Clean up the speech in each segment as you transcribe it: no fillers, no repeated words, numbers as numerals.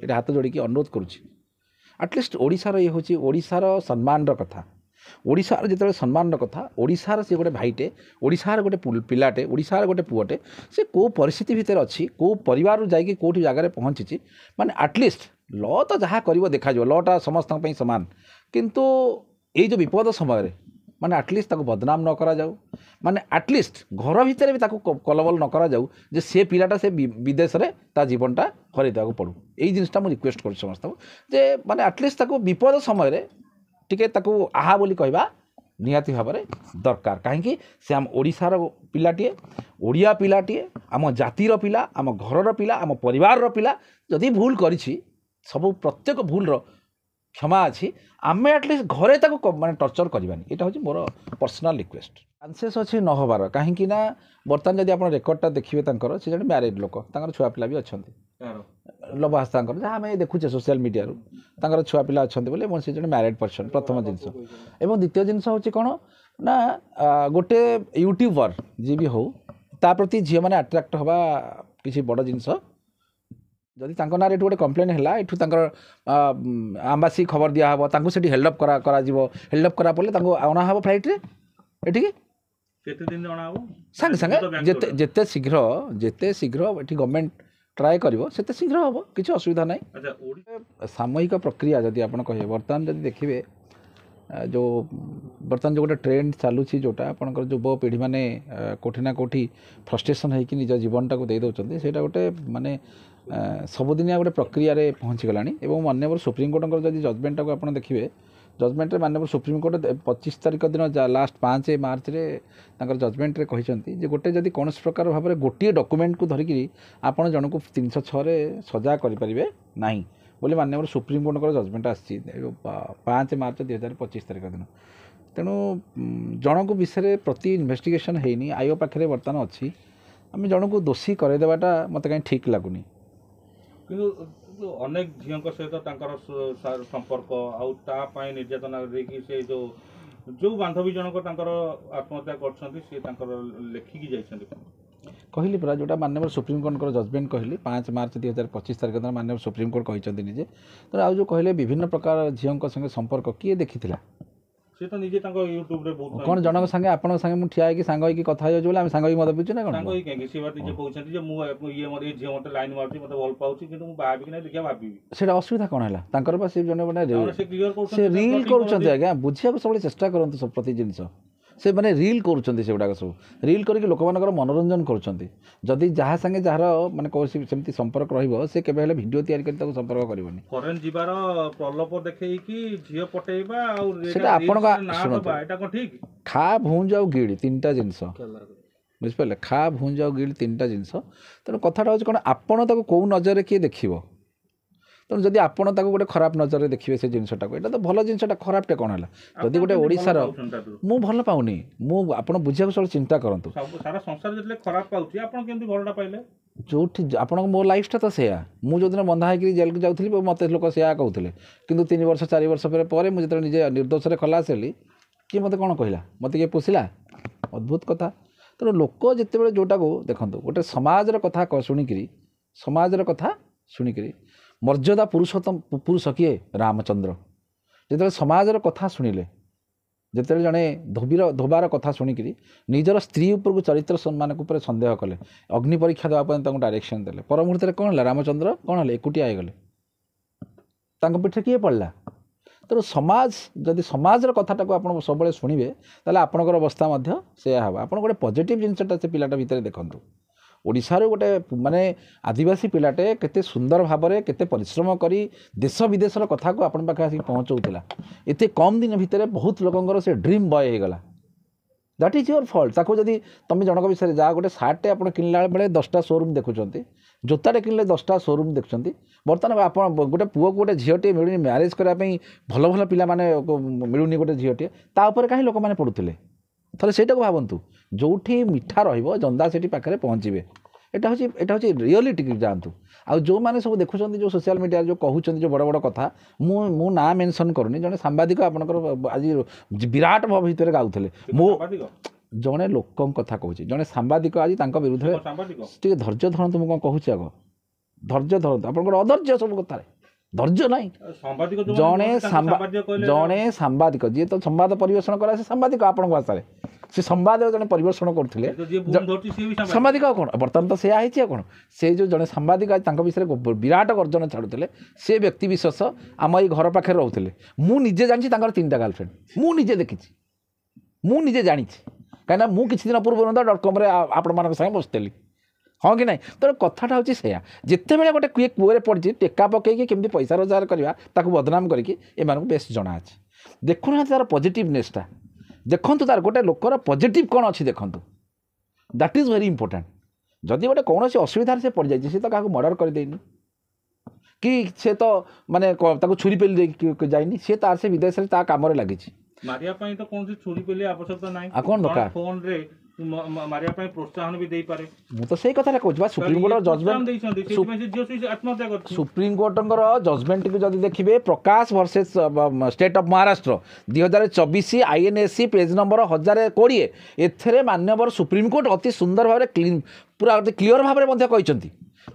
ये हाथ जोड़ी अनुरोध करुँच आटलिस्ट ओडिशार ये हूँ ओडिशार सम्मान कथा ओडिशार जिते सम्मान कथा ओडिशार सी गोटे भाईटे ओडिशार गोटे पिलाटे ओडिशार गोटे पुअटे से कौ परिस्थिति भितर अच्छी कौ परिवार जाकि कौटी जगार पहुँची माने आटलिस्ट ल तो जहाँ कर देखा लटा समस्त सामान किंतु ये जो विपद समय माने आटलिस्ट बदनाम न करा जाऊ माने आटलिस्ट घर भितर भी कलबल न करा जाऊ जे से पिलाटा से विदेश रे ता जीवनटा हरई देवाक पड़ू यही जिनटा मुझे रिक्वेस्ट कर समस्त जे माने आटलिस्ट विपद समय टिके आहा बोली कहवा निहाती भाव में दरकार कहीं से आम ओडिशार पिलाटीए ओडिया पिलाटीए आम जातिर पिला आम घरर पिला आम परिवार पिला जदि भूल करिछि सब प्रत्येक भूल क्षमा अच्छी आम एटलिस्ट घरे माने टर्चर करवानी यहाँ हूँ मोर पर्सनाल रिक्वेस्ट चांसेस अच्छी न हबार कहीं बर्तमान जब आप रेकर्डटा देखिए से जन मैरिड लोक छुआ पिला भी अच्छा लवहास जहाँ आम देखुचे सोशल मीडिया छुआ पिला अच्छा बोले से जन मैरिड पर्सन प्रथम जिनस और द्वितीय जिनस हूँ कौन ना गोटे यूट्यूबर जी भी हो ता प्रति झील मैंने अट्राक्ट हवा किसी बड़ जिनस जदि ना ये गोटे कम्प्लेन है ये आम्बासी खबर दिहब से हेल्डअप हेल्डअप करा पड़े अणा हम फ्लाइट्रे ये सांगे सांगे जिते शीघ्र ये गवर्नमेंट ट्राए कर शीघ्र हम किसी असुविधा ना सामयिक प्रक्रिया जदि आप कहे बर्तमान जदि देखिए जो बर्तमान जो गोटे ट्रेंड चलुची जोटा आपंकर युव पीढ़ी मैंने कोठी ना कोठी फ्रस्ट्रेशन होकर निज जीवनटा को दे दौरान से गोटे माने सबुदिनिया गोटे प्रक्रिया पहुँची गलानी और माननीय सुप्रीमकोर्ट जब जजमेंटा को आप देखिए जजमेंट माननीय सुप्रीमकोर्ट 25 तारीख दिन लास्ट 5 मार्च रे जजमेंट कहते गोटे जदि कौन प्रकार भाव में गोटे डॉक्यूमेंट को धरिकी आप जन को 306 सजा करें ना बोले माननीय सुप्रीमकोर्ट जजमेंट आसी 5 मार्च 2025 तारीख दिन तेणु जन को विषय प्रति इन्वेस्टिगेशन होनी आयो पाखे बर्तमान अच्छी आम जन को दोषी करदेवाटा मत कहीं ठीक लगुनि अनेक झील सहित संपर्क आउ निर्यातना देखिए से जो बांधवी जनक आत्महत्या कर लेखिकी जाइछन्ति कहली पूरा जोटा माननीय सुप्रीमकोर्ट जजमेंट कहली 5 मार्च 2025 तारीख दिन माननीय सुप्रीमकोर्ट कहते निजे तो आज जो कहले विभिन्न प्रकार झील संगे संपर्क किए देखी से तो निजे यूट्यूब रे बहुत कौन जनक संगे आपन संगे मु ठिया कि सांग होई कथा हो बोले हम सांग होई मत पिछु ना कोन सांग होई के से बात जे कहउछन्ति जे मु ये मोर ए झियो मते लाइन मारछि मते भल पाउछि किंतु मु भाबि कि नै देखिया भाबि सेटा असुविधा कोन हला तांकर बा से जने बने से क्लियर करछन्ति से रील करूछन्ति आज्ञा बुझिया को सब चेष्टा करंतु सब प्रति जिंस से माने रील करूछन्ति से गुडा सब रील करके लोक मानकर मनोरंजन करूछन्ति जदि जहा संगे जहार माने कोसी सेमति संपर्क रहइबो से केबे हेले वीडियो तयार करि ताको संपर्क करबोनी फॉरेन जिबार प्रलोभ देखै कि झियो पटेइबा और सेटा आपन का सुनो एटा को ठीक खा भूंज आ गिड़ी तीनटा जिंस बुझिपारे खा भूंज आ गिड़ी तीनटा जिंस तेणु कथाटा होछि कोन आपन ताको को नजर किए देखिबो तेणु जदि आपड़ गोटे खराब नजर देखिए से जिनटा को यहाँ तो भल जिनटा खराबटे कौन है जदि गोटे ओडिशार मु भल पाऊनी मु आप बुझा सब चिंता करूँ जो आप मो लाइफटा तो सैया मुझे दिन बंधा होकर जेल को जाऊँगी मत लोक सैया कहते कि 3 वर्ष 4 वर्ष पर मुझे निजे निर्दोष खलास हेली किए मत कौन कहला मत किए पोषिला अद्भुत कथा तेणु लोक जिते जोटा को देखो गोटे समाजर कथा शुणिकी समाजर कथा शुणिकी मर्यादा पुरुषोत्तम पुरुष किए रामचंद्र जिते समाजर कथा शुणिले जिते जड़े धोबार कथा शुणिकी निजर स्त्री उपर को चरित्र सम्मान उपर सन्देह कले अग्नि परीक्षा देवाई डायरेक्शन देले पर मुहूर्त कौन है रामचंद्र कौन है एकुटिया आईगले पीठे किए पड़ा तेणु समाज जदि समाजर कथाटा को आप सब शुणे ताले आपणकर अवस्था से हम आप गोटे पॉजिटिव जिनटा से पिलाटा भितर देखूँ ओडिशार गोटे माने आदिवासी पिलाटे केते सुंदर भाव में केते परिश्रम करी देश विदेशर कथा को आपण पाखे आसिक पहुँचाऊला एते कम दिन भितर बहुत लोकंर से ड्रीम बॉय होगला दैट इज योर फॉल्ट ताको जदि तुम जनक विषय जहाँ गोटे सार्टे आप किनला बेले 10टा शोरूम देखुंत जोताटे किनले 10टा शोरूम देखुं बर्तमान आप गोटे पुओ को गोटे झीटे मिलूनी म्यारेज करने भल भल पिला माने मिलूनी गोटे झीटे तापर कहीं लोक मैंने पड़ुले थे से भावतु जोठी मिठा रंदा से पाखे पहुँचे यहाँ हूँ रियलिटी जातु आ जो मैंने सब देखुं जो सोशल मीडिया जो कहते जो बड़ बड़ कथा मु ना मेंशन करूनी जड़े सांबादिक आपंकर आज विराट भाव भितर गाउले मो जड़े लोक कथा कहूँ जड़े सांबादिक आज विरुद्ध टे धैर्य धरतु मुझे कौन कहूँ आग ଧୈର୍ଯ୍ୟ ଧରନ୍ତୁ, ଆପଣଙ୍କର ଅଧୈର୍ଯ୍ୟ ସବୁ କଥାରେ, ଧୈର୍ଯ୍ୟ ନାହିଁ। ସାମ୍ବାଦିକ ଜଣେ ଜଣେ ସାମ୍ବାଦିକ ଯିଏ ତ ସମ୍ବାଦ ପରିବେଷଣ କରେ ସେ ସାମ୍ବାଦିକ ଆପଣଙ୍କ ଭାଷାରେ, ସେ ସମ୍ବାଦ ଜଣେ ପରିବେଷଣ କରୁଥିଲେ ସାମ୍ବାଦିକ ଆଉ କ'ଣ, ବର୍ତ୍ତମାନ ତ ସେୟା ହେଇଛି ଆଉ କ'ଣ। ସେ ଯେଉଁ ଜଣେ ସାମ୍ବାଦିକ ତାଙ୍କ ବିଷୟରେ ବିରାଟ ଗର୍ଜନ ଛାଡ଼ୁଥିଲେ, ସେ ବ୍ୟକ୍ତି ବିଶେଷ ଆମ ଏଇ ଘର ପାଖରେ ରହୁଥିଲେ। ମୁଁ ନିଜେ ଜାଣିଛି ତାଙ୍କର 3ଟା ଗାର୍ଲଫ୍ରେଣ୍ଡ, ମୁଁ ନିଜେ ଦେଖିଛି, ମୁଁ ନିଜେ ଜାଣିଛି, କାହିଁକିନା ମୁଁ କିଛି ଦିନ ପୂର୍ବରୁ .comରେ ଆପଣମାନଙ୍କ ସାଙ୍ଗେ ବସିଥିଲି, ହଁ କି ନାହିଁ। ତେଣୁ କଥାଟା ହେଉଛି ସେୟା, ଯେତେବେଳେ ଗୋଟେ କିଏ କୂଅରେ ପଡ଼ିଛି ଟେକା ପକାଇକି କେମିତି ପଇସା ରୋଜଗାର କରିବା ତାକୁ ବଦନାମ କରିକି ଏମାନଙ୍କୁ ବେଶ ଜଣାଅଛି। ଦେଖୁନାହାନ୍ତି ତାର ପଜିଟିଭନେସ୍ଟା, ଦେଖନ୍ତୁ ତାର ଗୋଟେ ଲୋକର ପଜିଟିଭ୍ କ'ଣ ଅଛି ଦେଖନ୍ତୁ, ଦ୍ୟାଟ୍ ଇଜ୍ ଭେରି ଇମ୍ପୋର୍ଟାଣ୍ଟ। ଯଦି ଗୋଟେ କୌଣସି ଅସୁବିଧାରେ ସେ ପଡ଼ିଯାଇଛି, ସେ ତ କାହାକୁ ମର୍ଡ଼ର କରିଦେଇନି କି ସେ ତ ମାନେ ତାକୁ ଛୁରୀ ପେଲି ଦେଇକି ଯାଇନି, ସେ ତାର ସେ ବିଦେଶରେ ତା କାମରେ ଲାଗିଛି। ମାରିବା ପାଇଁ ତ କୌଣସି ଛୁରୀ ପେଲି ଆବଶ୍ୟକତା ନାହିଁ, ଆଉ କ'ଣ ଦରକାର, ଫୋନରେ ମାରିବା ପାଇଁ ପ୍ରୋତ୍ସାହନ ବି ଦେଇପାରେ। ମୁଁ ତ ସେଇ କଥାଟା କହୁଛି ବା, ସୁପ୍ରିମକୋର୍ଟର ଜଜମେଣ୍ଟ, ସୁପ୍ରିମକୋର୍ଟଙ୍କର ଜଜମେଣ୍ଟକୁ ଯଦି ଦେଖିବେ, Prakash versus state of Maharashtra 2024 INSC page number 1020, ଏଥିରେ ମାନ୍ୟବର ସୁପ୍ରିମକୋର୍ଟ ଅତି ସୁନ୍ଦର ଭାବରେ ପୁରା ଅତି କ୍ଲିଅର ଭାବରେ ମଧ୍ୟ କହିଛନ୍ତି।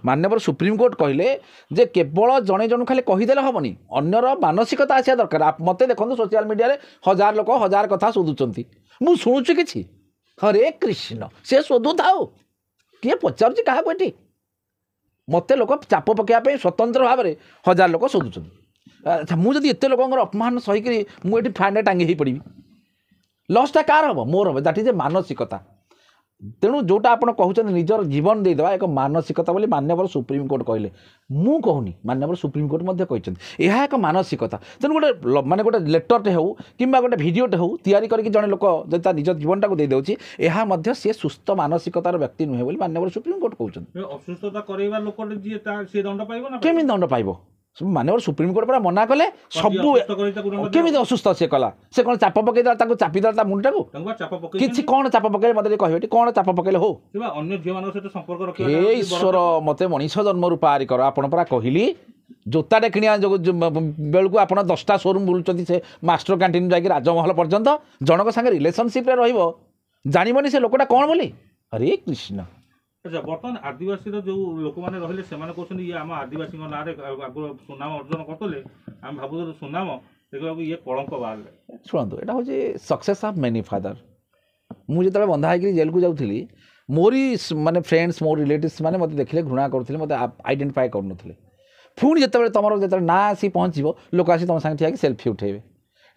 ମାନ୍ୟବର ସୁପ୍ରିମକୋର୍ଟ କହିଲେ ଯେ କେବଳ ଜଣେ ଜଣକୁ ଖାଲି କହିଦେଲେ ହେବନି, ଅନ୍ୟର ମାନସିକତା ଆସିବା ଦରକାର। ମୋତେ ଦେଖନ୍ତୁ ସୋସିଆଲ ମିଡ଼ିଆରେ 1000 ଲୋକ 1000 କଥା ଶୋଧୁଛନ୍ତି, ମୁଁ ଶୁଣୁଛି କିଛି, ହରେ କୃଷ୍ଣ, ସେ ଶୋଧୁଥାଉ, କିଏ ପଚାରୁଛି କାହାକୁ ଏଠି। ମୋତେ ଲୋକ ଚାପ ପକାଇବା ପାଇଁ ସ୍ୱତନ୍ତ୍ର ଭାବରେ 1000 ଲୋକ ଶୋଧୁଛନ୍ତି। ଆଚ୍ଛା, ମୁଁ ଯଦି ଏତେ ଲୋକଙ୍କର ଅପମାନ ସହିକିରି ମୁଁ ଏଠି ଫ୍ୟାନ୍ରେ ଟାଙ୍ଗି ହେଇପଡ଼ିବି, ଲସ୍ଟା କାହାର ହେବ? ମୋର ହେବ। ଦ୍ୟାଟ୍ ଇଜ୍ ଏ ମାନସିକତା। ତେଣୁ ଯେଉଁଟା ଆପଣ କହୁଛନ୍ତି ନିଜର ଜୀବନ ଦେଇଦେବା ଏକ ମାନସିକତା ବୋଲି ମାନ୍ୟବର ସୁପ୍ରିମକୋର୍ଟ କହିଲେ, ମୁଁ କହୁନି, ମାନ୍ୟବର ସୁପ୍ରିମକୋର୍ଟ ମଧ୍ୟ କହିଛନ୍ତି ଏହା ଏକ ମାନସିକତା। ତେଣୁ ଗୋଟେ ମାନେ ଗୋଟେ ଲେଟରଟେ ହେଉ କିମ୍ବା ଗୋଟେ ଭିଡ଼ିଓଟେ ହେଉ ତିଆରି କରିକି ଜଣେ ଲୋକ ଯଦି ତା ନିଜ ଜୀବନଟାକୁ ଦେଇଦେଉଛି, ଏହା ମଧ୍ୟ ସିଏ ସୁସ୍ଥ ମାନସିକତାର ବ୍ୟକ୍ତି ନୁହେଁ ବୋଲି ମାନ୍ୟବର ସୁପ୍ରିମକୋର୍ଟ କହୁଛନ୍ତି। ଅସୁସ୍ଥତା କରାଇବା ଲୋକଟେ ଯିଏ ସେ ଦଣ୍ଡ ପାଇବ ନା? କେମିତି ଦଣ୍ଡ ପାଇବ? ମାନ୍ୟବର ସୁପ୍ରିମକୋର୍ଟ ପୁରା ମନା କଲେ, ସବୁ କେମିତି ଅସୁସ୍ଥ ସେ କଲା? ସେ କ'ଣ ଚାପ ପକେଇଦେଲା, ତାକୁ ଚାପିଦେଲା ତା ମୁଣ୍ଡଟାକୁ? କିଛି କ'ଣ ଚାପ ପକେଇଲେ ମୋତେ ଟିକେ କହିବେ, କ'ଣ ଚାପ ପକେଇଲେ? ହଉ, ଅନ୍ୟ ଝିଅମାନଙ୍କ ସହିତ ସମ୍ପର୍କ ରଖିବା। ହେ ଈଶ୍ୱର, ମୋତେ ମଣିଷ ଜନ୍ମରୁ ପାରି କର। ଆପଣ ପରା କହିଲି ଜୋତାଟେ କିଣିବା ବେଳକୁ ଆପଣ 10ଟା ସୋରୁମ୍ ବୁଲୁଛନ୍ତି, ସେ ମାଷ୍ଟର କ୍ୟାଣ୍ଟିନ୍ ଯାଇକି ରାଜମହଲ ପର୍ଯ୍ୟନ୍ତ, ଜଣଙ୍କ ସାଙ୍ଗେ ରିଲେସନସିପ୍ରେ ରହିବ, ଜାଣିବନି ସେ ଲୋକଟା କ'ଣ ବୋଲି। ହରେ କୃଷ୍ଣ। ଆଚ୍ଛା, ବର୍ତ୍ତମାନ ଆଦିବାସୀର ଯେଉଁ ଲୋକମାନେ ରହିଲେ ସେମାନେ କହୁଛନ୍ତି ଇଏ ଆମ ଆଦିବାସୀଙ୍କ ନାଁରେ ଆଗରୁ ସୁନାମ ଅର୍ଜନ କରିଥିଲେ, ଆମେ ଭାବୁଥିଲୁ ସୁନାମ, ଦେଖିବାକୁ ଇଏ କଳଙ୍କ ବାହାରିଲେ। ଶୁଣନ୍ତୁ, ଏଇଟା ହେଉଛି ସକ୍ସେସ୍ ଅଫ୍ ମେନି ଫାଦର। ମୁଁ ଯେତେବେଳେ ବନ୍ଧା ହେଇକିରି ଜେଲ୍କୁ ଯାଉଥିଲି, ମୋରି ମାନେ ଫ୍ରେଣ୍ଡସ୍, ମୋର ରିଲେଟିଭ୍ସ ମାନେ ମୋତେ ଦେଖିଲେ ଘୃଣା କରୁଥିଲେ, ମୋତେ ଆଇଡେଣ୍ଟିଫାଏ କରୁନଥିଲେ। ପୁଣି ଯେତେବେଳେ ନାଁ ଆସି ପହଞ୍ଚିବ, ଲୋକ ଆସି ତୁମ ସାଙ୍ଗେ ଠିଆ ହେଇକି ସେଲ୍ଫି ଉଠାଇବେ।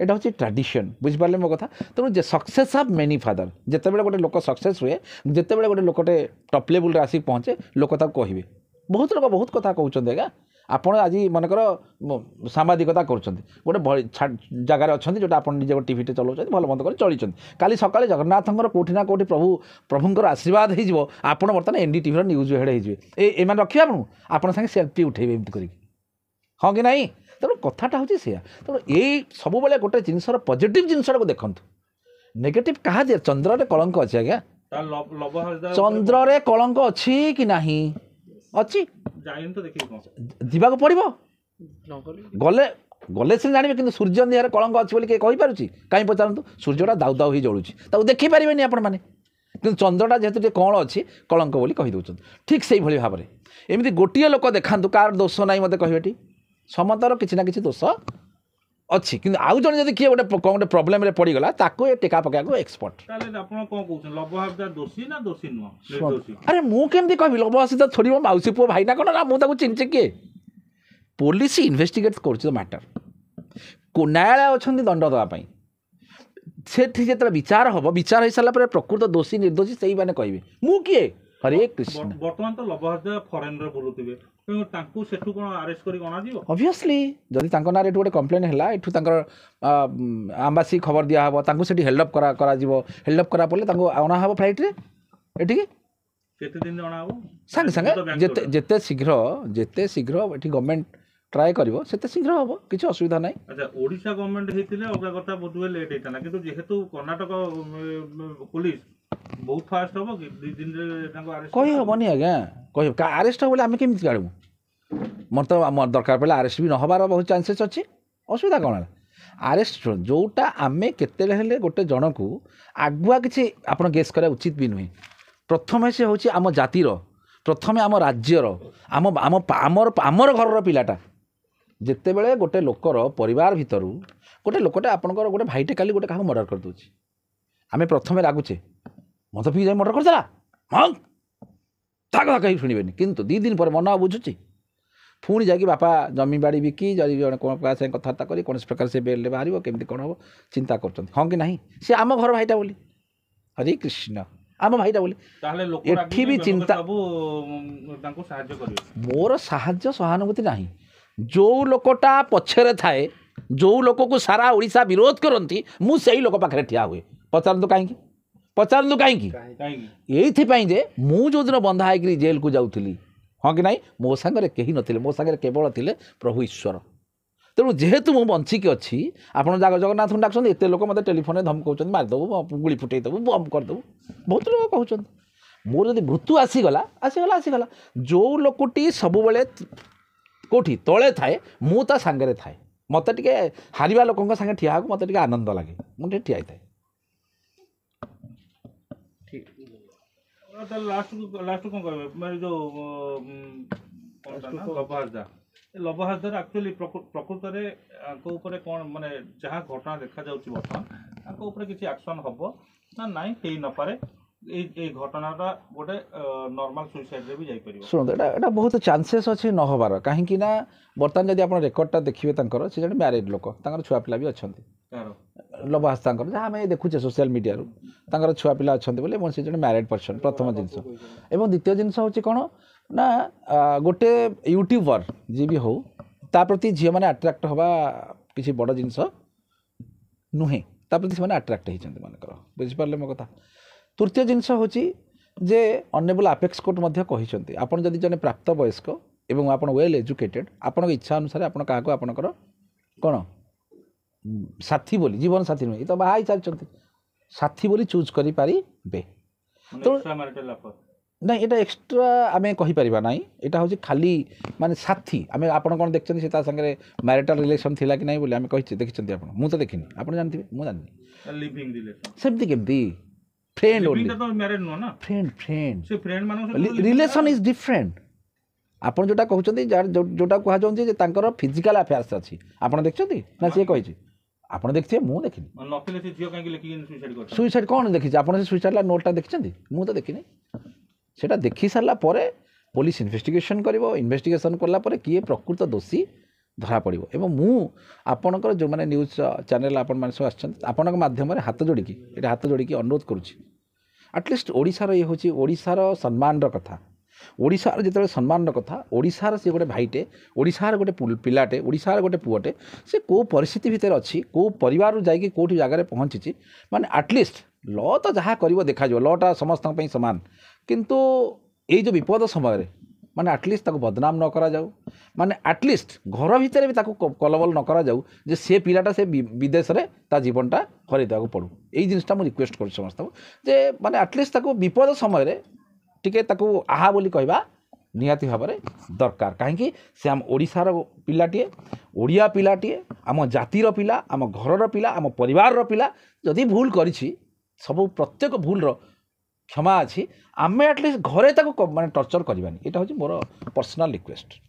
এটা হচ্ছে ট্রাডিশন, বুঝিপারে মো কথা। তেমন যে সকসেস অফ মেনি ফাদর, যেতবে গোটে লোক সকসেস হুয়ে, যেতবে গোটে লোকটে টপ লেভেলরে আসি পৌঁছে, লোক তাকে কহবে। বহুত লোক বহুত কথা কৌন আজ্ঞা। আপনার আজ মনেকর সাংবাদিকতা করছেন, গোটে জায়গায় অনেক যেটা আপনার নিজে গোটে টিভিতে চলাউছেন, ভাল মন্দ করে চলিছেন। কালি সকালে জগন্নাথঙ্কর কোটি না কোটি প্রভুঙ্কর আশীর্বাদ হয়ে যাব, আপনার বর্তমান এনডিটিভির নিউজ হেড হয়ে যাবে। এମାନେ ରଖିବେ ଆପଣଙ୍କ ସାଙ୍ଗେ ସେଲ୍ଫି ଉଠାଇବେ ଏମିତି କରିକି, ହଁ କି ନାହିଁ? ତେଣୁ କଥାଟା ହେଉଛି ସେଇଆ। ତେଣୁ ଏଇ ସବୁବେଳେ ଗୋଟେ ଜିନିଷର ପଜିଟିଭ୍ ଜିନିଷଟାକୁ ଦେଖନ୍ତୁ, ନେଗେଟିଭ୍ କାହା ଦିଏ? ଚନ୍ଦ୍ରରେ କଳଙ୍କ ଅଛି ଆଜ୍ଞା, ଚନ୍ଦ୍ରରେ କଳଙ୍କ ଅଛି କି ନାହିଁ? ଅଛି, ଯିବାକୁ ପଡ଼ିବ, ଗଲେ ଗଲେ ସେ ଜାଣିବେ। କିନ୍ତୁ ସୂର୍ଯ୍ୟ ଦେହରେ କଳଙ୍କ ଅଛି ବୋଲି କିଏ କହିପାରୁଛି? କାହିଁ ପଚାରନ୍ତୁ। ସୂର୍ଯ୍ୟଟା ଦାଉ ଦାଉ ହେଇ ଜଳୁଛି, ତାକୁ ଦେଖିପାରିବେନି ଆପଣମାନେ, କିନ୍ତୁ ଚନ୍ଦ୍ରଟା ଯେହେତୁ ଟିକେ କଅଁଳ ଅଛି, କଳଙ୍କ ବୋଲି କହିଦେଉଛନ୍ତି। ଠିକ୍ ସେଇଭଳି ଭାବରେ ଏମିତି ଗୋଟିଏ ଲୋକ ଦେଖାନ୍ତୁ, କାହାର ଦୋଷ ନାହିଁ ମୋତେ କହିବେଟି? ସମସ୍ତର କିଛି ନା କିଛି ଦୋଷ ଅଛି, କିନ୍ତୁ ଆଉ ଜଣେ ଯଦି କିଏ ଗୋଟେ ପ୍ରୋବ୍ଲେମରେ ପଡ଼ିଗଲା, ତାକୁ ଏ ଟେକା ପକାଇବାକୁ ଏକ୍ସପର୍ଟ। ଆରେ ମୁଁ କେମିତି କହିବି? ଲବହାସୀ ତ ଛୋଡ଼ିବ ମାଉସୀ ପୁଅ ଭାଇ ନା କ'ଣ? ନା ମୁଁ ତାକୁ ଚିହ୍ନିଛି କିଏ? ପୋଲିସ ଇନଭେଷ୍ଟିଗେଟ୍ କରୁଛି ତ ମ୍ୟାଟର, ନ୍ୟାୟାଳୟ ଅଛନ୍ତି ଦଣ୍ଡ ଦେବା ପାଇଁ। ସେଠି ଯେତେବେଳେ ବିଚାର ହେବ, ବିଚାର ହେଇସାରିଲା ପରେ ପ୍ରକୃତ ଦୋଷୀ ନିର୍ଦ୍ଦୋଷୀ ସେଇମାନେ କହିବେ, ମୁଁ କିଏ? ହରେ କୃଷ୍ଣ। ବର୍ତ୍ତମାନ ତ ଲବହାସୀ ଫରେନ୍ରେ ବୁଲୁଥିବେ, ତାଙ୍କୁ ସେଠୁ କ'ଣ ଆରେଷ୍ଟ କରି ଅଣାଯିବ? ଅବଭିୟସଲି, ଯଦି ତାଙ୍କ ନାଁରେ ଏଠୁ ଗୋଟେ କମ୍ପ୍ଲେନ୍ ହେଲା, ଏଠୁ ତାଙ୍କର ଆମ୍ବାସି ଖବର ଦିଆହେବ, ତାଙ୍କୁ ସେଠି ହେଲ୍ଡଅପ୍ କରାଯିବ। ହେଲ୍ଡଅପ୍ କରା ପଡ଼ିଲେ ତାଙ୍କୁ ଅଣାହେବ ଫ୍ଲାଇଟ୍ରେ ଏଠିକି। କେତେ ଦିନ ଅଣାହେବ? ସାଙ୍ଗେ ସାଙ୍ଗେ, ଯେତେ ଶୀଘ୍ର ଏଠି ଗଭର୍ଣ୍ଣମେଣ୍ଟ ଟ୍ରାଏ କରିବ ସେତେ ଶୀଘ୍ର ହେବ, କିଛି ଅସୁବିଧା ନାହିଁ। ଆଚ୍ଛା, ଓଡ଼ିଶା ଗଭର୍ଣ୍ଣମେଣ୍ଟ ହେଇଥିଲେ ଅଲଗା କଥା, ବୋଧହୁଏ ଲେଟ୍ ହେଇଥାନ୍ତା, କିନ୍ତୁ ଯେହେତୁ କର୍ଣ୍ଣାଟକ ପୋଲିସ ବହୁତ ଫାଷ୍ଟ ହେବ କି 2 ଦିନରେ ତାଙ୍କୁ ଆରେଷ୍ଟ କହିହେବନି ଆଜ୍ଞା, କହିବ ଆରେଷ୍ଟ ହେବ ବୋଲି ଆମେ କେମିତି ଜାଣିବୁ? ମୋର ତ ଦରକାର ପଡ଼ିଲେ ଆରେଷ୍ଟ ବି ନ ହେବାର ବହୁତ ଚାନ୍ସେସ୍ ଅଛି। ଅସୁବିଧା କ'ଣ ହେଲା? ଆରେଷ୍ଟ ଯେଉଁଟା ଆମେ କେତେବେଳେ ହେଲେ ଗୋଟେ ଜଣକୁ ଆଗୁଆ କିଛି ଆପଣ ଗେସ୍ କରିବା ଉଚିତ ବି ନୁହେଁ। ପ୍ରଥମେ ସେ ହେଉଛି ଆମ ଜାତିର, प्रथमे आम राज्यर आम आम आमर आमर घर पिलाटा जितेबले गोटे लोकर परिवार भितर गोटे लोकटे आपंकर गोटे भाईटे काली गोटे क्या मर्डर कर दूसरी आम प्रथम रागुचे मत पी जाए मर्डर करदेला हाँ ता कथा कहीं शुणे कितु 2 दिन पर मन बुझुची पुणी जाकि बापा जमी बाड़ी बिकी जब कौन कथबार्ता कर कौन प्रकार से बेल बाहर केमी कौन हम चिंता कर हाँ कि ना सी आम घर भाईटा बोली हरे कृष्ण आम भाईटा बोली एठी भी चिंता मोर साहाय्य सहानुभूति ना जो लोकटा पछरे थाए जो लोक को सारा ओडिशा विरोध करती मुझे लोक पाखे ठिया हुए पचारतु कहीं ये जे मु जो दिन बंधा है जेल को जाऊली हाँ कि नहीं मो सांगे कहीं नथिले मो सांगे केवल थिले प्रभु ईश्वर तेणु जेहेतु मु बंचिक अच्छी आप जगन्नाथ को डाक एत लोक मत टेलीफोन धमकाउं मारिदेबू गुड़ी फुटेदेबू बम करदेबू बहुत लोग कहते मोर जब मृत्यु आसीगला जो लोकटी सब बेले कौटी तले थाए मु ता सांगे थाए मत टे हारिबा लोक संगे ठिया मत टे आनंद लगे मुझे ठिया थाए लास्ट कौन कह मैं जो लभहाजदार एक्चुअली प्रकृत में कौन माने जहाँ घटना देखा जाउछि बर्तमान किसी एक्शन हम ना नाई हे न पारे घटनाटा गोटे नॉर्मल सुइसाइड रे भी जाई परिबो सुन एटा बहुत चांसेस अच्छे न हबार कहीं ना बर्तमान जब आप रेकर्डटा देखिए से जन मैरिड लोक छुआ पिला भी अच्छा लभहास जहाँ आम देखुचे सोशल मीडिया छुआ पिला अच्छा बोले से जन मैरिड पर्सन प्रथम जिनस एवं द्वितीय जिनस हूँ कौन ना गोटे यूट्यूबर जी भी हो ता प्रति झील मैंने अट्राक्ट हवा किसी बड़ जिनस नुहे ता प्रति से अट्राक्ट होती मनकर बुझिपारे मो कथा तृतीय जिनस हूँ जे अनेबल आपेक्स कोर्ट कहते आपड़ जदि जन प्राप्त वयस्क एवं आप वेल एजुकेटेड आपण इच्छा अनुसार आप आपणकर कौन साथी बोली जीवन साथी नुहे तो बाहा सारी साथी बोली चूज करें तो ना ये एक्सट्रा आम कहीपर ना यहाँ हूँ खाली माने साथी आम आप देखते से सागे मैरिटाल रिलेशन थिला कि नहीं बोली आम कही देखते आप मुझे तो देखनी आप जानते मुझे जाननी सेमती केमती friend only friend relation is different आप जोटा कहते जोटा कहते फिजिकाल अफेयर्स अच्छी आप देखते ना सी कही आप देखिए मुझे देखनी सुइसाइड कौन देखी आप सुइसाइड नोटा देखते मुझे तो देखनी सेटा देखी सारा पुलिस इन्वेस्टिगेशन करिवो इन्वेस्टिगेशन करला परे किए प्रकृत दोषी धरा पड़ो एवं मु आपणकर जो मैंने न्यूज चैनल आपण मैंने सब आसपण मध्यम हाथ जोड़िकी ये हाथ जोड़िकी अनुरोध करुच्ची आटलिस्ट ओडिशार ये हूँ ओडिशार सम्मान कथा ओडिशार जिते सम्मान कथा ओडिशार सी गोटे भाईटे ओडिशार गोटे पिलाटे ओडिशार गोटे पुअटे से को परिस्थिति भितर अच्छी को परिवार जाकि कौटी जगार पहुँची माने आटलिस्ट लॉ तो जहाँ कर देखा लॉटा समस्त सामान किंतु ये जो विपद समय माने आटलिस्ट ताको बदनाम न करा जाऊ माने आटलिस्ट घर भितर भी ताको कलबल न करा जाऊ जे से पिलाटा से विदेश रे ता जीवनटा हरई देवाक पड़ू यही जिनटा मुझे रिक्वेस्ट कर समस्त जे माने आटलिस्ट ताको विपद समय टिके ताको आहा बोली कहवा निहाती भाव में दरकार कहीं से आम ओडिशार पिलाटीए ओडिया पिलाटीए आम जातिर पिला आम घरर पिला आम परिवार पिला जदि भूल करिछि सब प्रत्येक भूल क्षमा अच्छी आम एटलिस्ट घरे ताको माने टर्चर करवानी यहाँ हूँ मोर पर्सनल रिक्वेस्ट।